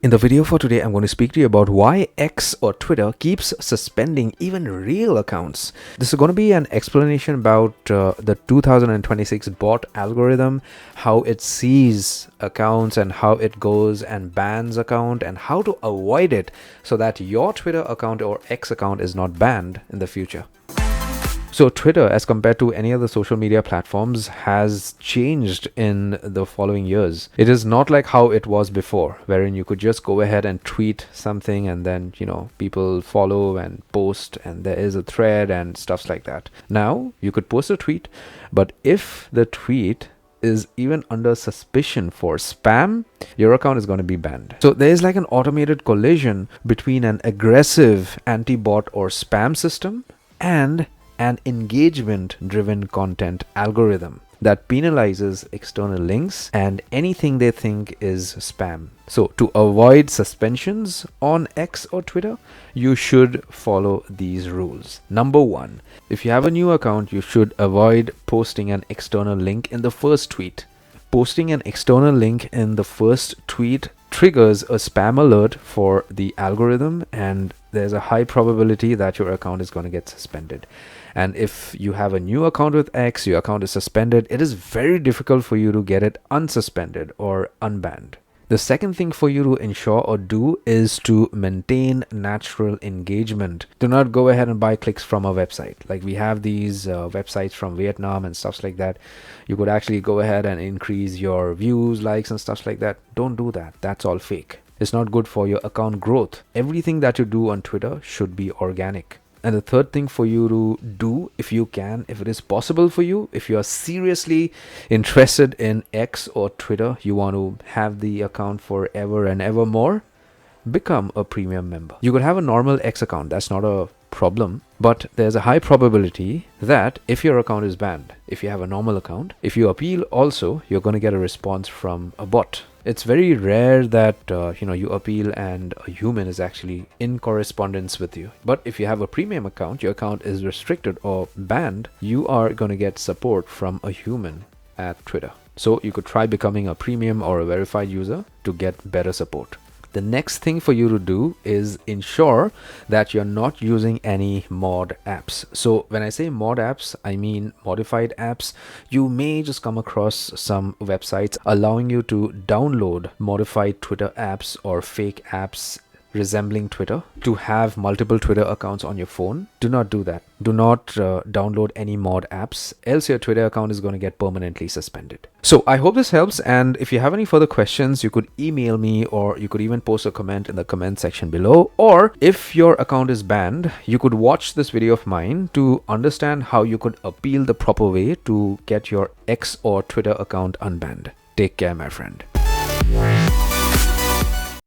In the video for today, I'm going to speak to you about why X or Twitter keeps suspending even real accounts. This is going to be an explanation about the 2026 bot algorithm, how it sees accounts and how it goes and bans account and how to avoid it so that your Twitter account or X account is not banned in the future. So Twitter, as compared to any other social media platforms, has changed in the following years. It is not like how it was before, wherein you could just go ahead and tweet something and then, people follow and post and there is a thread and stuff like that. Now, you could post a tweet, but if the tweet is even under suspicion for spam, your account is going to be banned. So there is like an automated collision between an aggressive anti-bot or spam system and an engagement-driven content algorithm that penalizes external links and anything they think is spam. So to avoid suspensions on X or Twitter, you should follow these rules. Number one, if you have a new account, you should avoid posting an external link in the first tweet. Posting an external link in the first tweet triggers a spam alert for the algorithm, and there's a high probability that your account is going to get suspended. And if you have a new account with X, your account is suspended, it is very difficult for you to get it unsuspended or unbanned. The second thing for you to ensure or do is to maintain natural engagement. Do not go ahead and buy clicks from a website. Like we have these websites from Vietnam and stuff like that. You could actually go ahead and increase your views, likes and stuff like that. Don't do that. That's all fake. It's not good for your account growth. Everything that you do on Twitter should be organic. And the third thing for you to do, if you can, if it is possible for you, if you are seriously interested in X or Twitter, you want to have the account forever and ever more, become a premium member. You could have a normal X account, that's not a problem, but there's a high probability that if your account is banned, if you have a normal account, if you appeal also, you're going to get a response from a bot. It's very rare that you appeal and a human is actually in correspondence with you. But if you have a premium account, your account is restricted or banned, you are going to get support from a human at Twitter. So you could try becoming a premium or a verified user to get better support. The next thing for you to do is ensure that you're not using any mod apps. So when I say mod apps, I mean modified apps. You may just come across some websites allowing you to download modified Twitter apps or fake apps resembling Twitter to have multiple Twitter accounts on your phone. Do not do that. Do not download any mod apps, else your Twitter account is going to get permanently suspended. So I hope this helps, and if you have any further questions, you could email me or you could even post a comment in the comment section below. Or if your account is banned, you could watch this video of mine to understand how you could appeal the proper way to get your X or Twitter account unbanned. Take care, my friend.